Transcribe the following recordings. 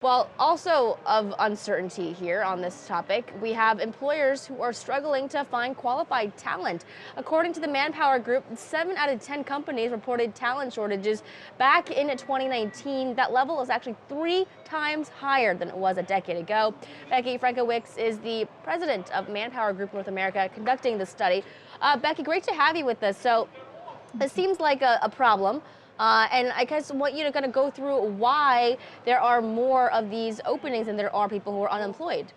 Well, also of uncertainty here on this topic, we have employers who are struggling to find qualified talent. According to the Manpower Group, 7 out of 10 companies reported talent shortages back in 2019. That level is actually 3 times higher than it was a decade ago. Becky Frankiewicz is the president of Manpower Group North America conducting the study. Becky, great to have you with us. So it seems like a problem. And I guess want you to kind of go through why there are more of these openings than there are people who are unemployed.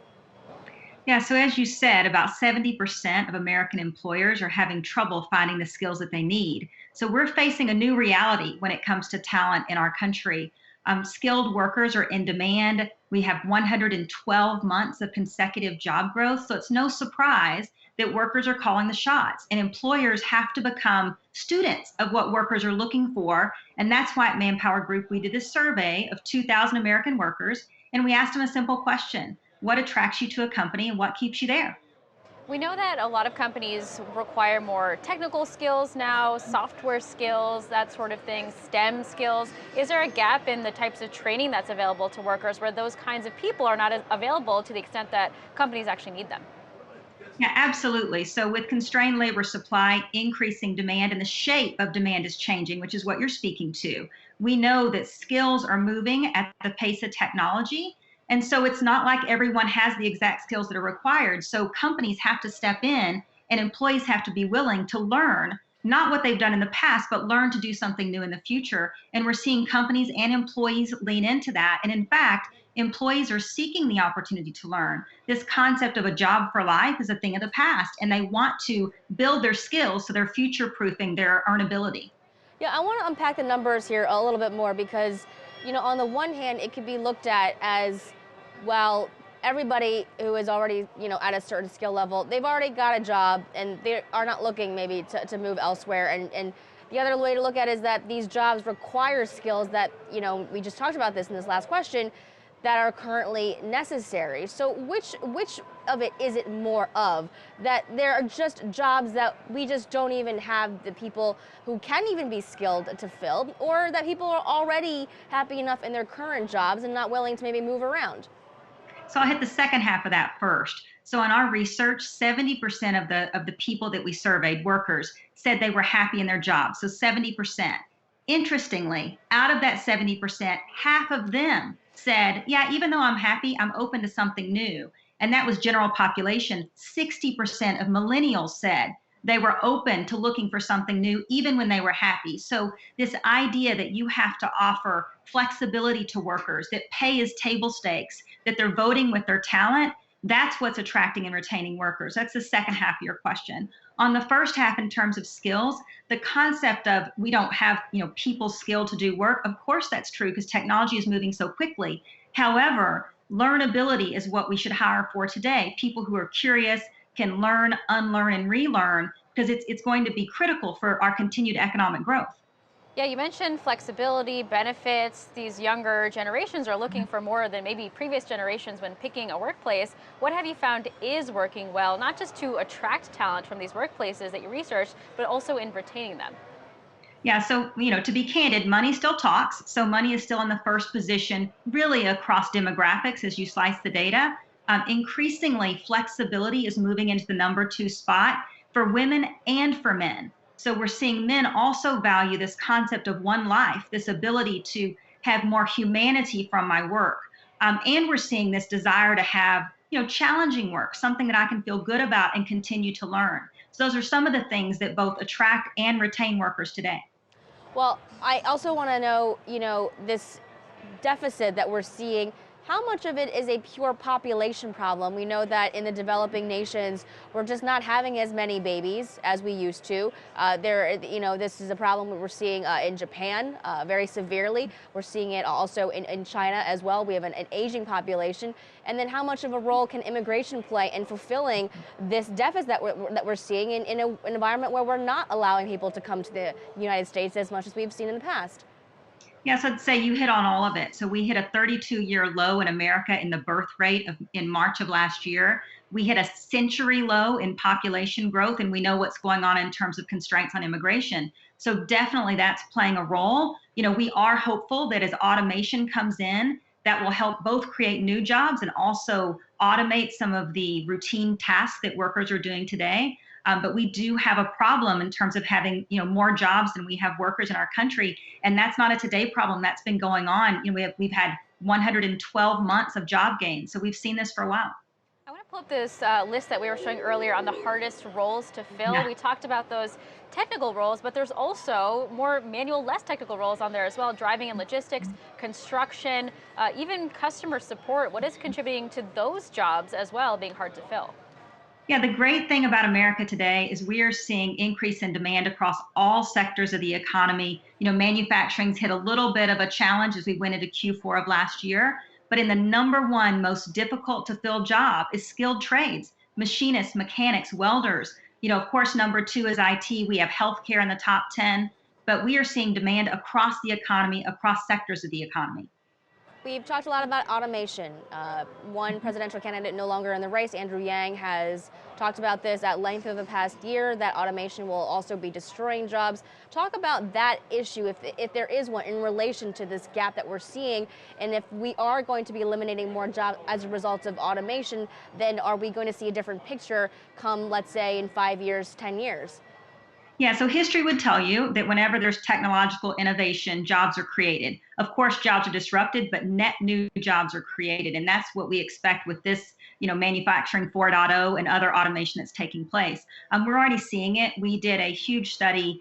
Yeah, so as you said, about 70% of American employers are having trouble finding the skills that they need. So we're facing a new reality when it comes to talent in our country. Skilled workers are in demand. We have 112 months of consecutive job growth. So it's no surprise that workers are calling the shots, and employers have to become students of what workers are looking for. And that's why at Manpower Group, we did this survey of 2,000 American workers, and we asked them a simple question: what attracts you to a company and what keeps you there? We know that a lot of companies require more technical skills now, software skills, that sort of thing, STEM skills. Is there a gap in the types of training that's available to workers where those kinds of people are not as available to the extent that companies actually need them? Yeah, absolutely. So, with constrained labor supply, increasing demand, and the shape of demand is changing, which is what you're speaking to. We know that skills are moving at the pace of technology. And so, it's not like everyone has the exact skills that are required. So, companies have to step in and employees have to be willing to learn not what they've done in the past, but learn to do something new in the future. And we're seeing companies and employees lean into that. And in fact, employees are seeking the opportunity to learn. This concept of a job for life is a thing of the past, and they want to build their skills so they're future proofing their earnability. Yeah, I want to unpack the numbers here a little bit more because, on the one hand, it could be looked at as, well, everybody who is already, at a certain skill level, they've already got a job and they are not looking maybe to move elsewhere. And the other way to look at it is that these jobs require skills that, we just talked about this in this last question, that are currently necessary. So which of it is it more of? That there are just jobs that we just don't even have the people who can even be skilled to fill, or that people are already happy enough in their current jobs and not willing to maybe move around? So I'll hit the second half of that first. So in our research, 70% of the people that we surveyed, workers, said they were happy in their jobs. So 70%. Interestingly, out of that 70%, half of them said, yeah, even though I'm happy, I'm open to something new. And that was general population. 60% of millennials said they were open to looking for something new, even when they were happy. So, this idea that you have to offer flexibility to workers, that pay is table stakes, that they're voting with their talent, that's what's attracting and retaining workers. That's the second half of your question. On the first half, in terms of skills, the concept of we don't have people skilled to do work, of course that's true because technology is moving so quickly. However, learnability is what we should hire for today. People who are curious, can learn, unlearn, and relearn, because it's going to be critical for our continued economic growth. Yeah, you mentioned flexibility, benefits. These younger generations are looking for more than maybe previous generations when picking a workplace. What have you found is working well, not just to attract talent from these workplaces that you researched, but also in retaining them? Yeah, so to be candid, money still talks. So money is still in the first position, really across demographics as you slice the data. Increasingly, flexibility is moving into the number two spot for women and for men. So we're seeing men also value this concept of one life, this ability to have more humanity from my work. And we're seeing this desire to have, challenging work, something that I can feel good about and continue to learn. So those are some of the things that both attract and retain workers today. Well, I also want to know, this deficit that we're seeing, how much of it is a pure population problem? We know that in the developing nations, we're just not having as many babies as we used to. This is a problem that we're seeing in Japan very severely. We're seeing it also in China as well. We have an aging population. And then how much of a role can immigration play in fulfilling this deficit that we're seeing in an environment where we're not allowing people to come to the United States as much as we've seen in the past? Yes, I'd say you hit on all of it. So we hit a 32-year low in America in the birth rate in March of last year. We hit a century low in population growth, and we know what's going on in terms of constraints on immigration. So definitely that's playing a role. We are hopeful that as automation comes in, that will help both create new jobs and also automate some of the routine tasks that workers are doing today. But we do have a problem in terms of having, more jobs than we have workers in our country, and that's not a today problem. That's been going on. We've had 112 months of job gain, so we've seen this for a while. I want to pull up this list that we were showing earlier on the hardest roles to fill. Yeah. We talked about those technical roles, but there's also more manual, less technical roles on there as well. Driving and logistics, construction, even customer support. What is contributing to those jobs as well being hard to fill? Yeah, the great thing about America today is we are seeing increase in demand across all sectors of the economy. Manufacturing's hit a little bit of a challenge as we went into Q4 of last year, but in the number one most difficult to fill job is skilled trades, machinists, mechanics, welders. Of course, number two is IT. We have healthcare in the top 10, but we are seeing demand across the economy, across sectors of the economy. We've talked a lot about automation. One presidential candidate no longer in the race, Andrew Yang, has talked about this at length over the past year, that automation will also be destroying jobs. Talk about that issue, if there is one, in relation to this gap that we're seeing, and if we are going to be eliminating more jobs as a result of automation, then are we going to see a different picture come, let's say, in 5 years, 10 years? Yeah, so history would tell you that whenever there's technological innovation, jobs are created. Of course, jobs are disrupted, but net new jobs are created. And that's what we expect with this, manufacturing 4.0 and other automation that's taking place. We're already seeing it. We did a huge study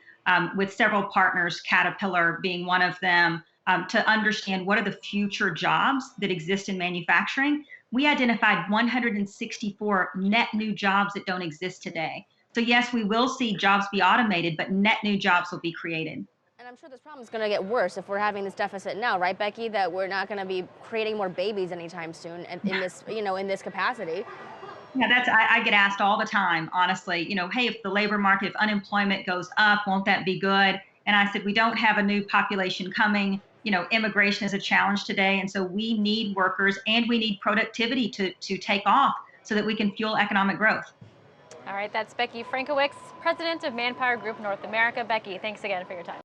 with several partners, Caterpillar being one of them, to understand what are the future jobs that exist in manufacturing. We identified 164 net new jobs that don't exist today. So yes, we will see jobs be automated, but net new jobs will be created. And I'm sure this problem is going to get worse if we're having this deficit now, right, Becky? That we're not going to be creating more babies anytime soon in this, in this capacity. Yeah, I get asked all the time, honestly, hey, if the labor market, if unemployment goes up, won't that be good? And I said, we don't have a new population coming. Immigration is a challenge today. And so we need workers and we need productivity to take off so that we can fuel economic growth. All right, that's Becky Frankiewicz, president of Manpower Group North America. Becky, thanks again for your time.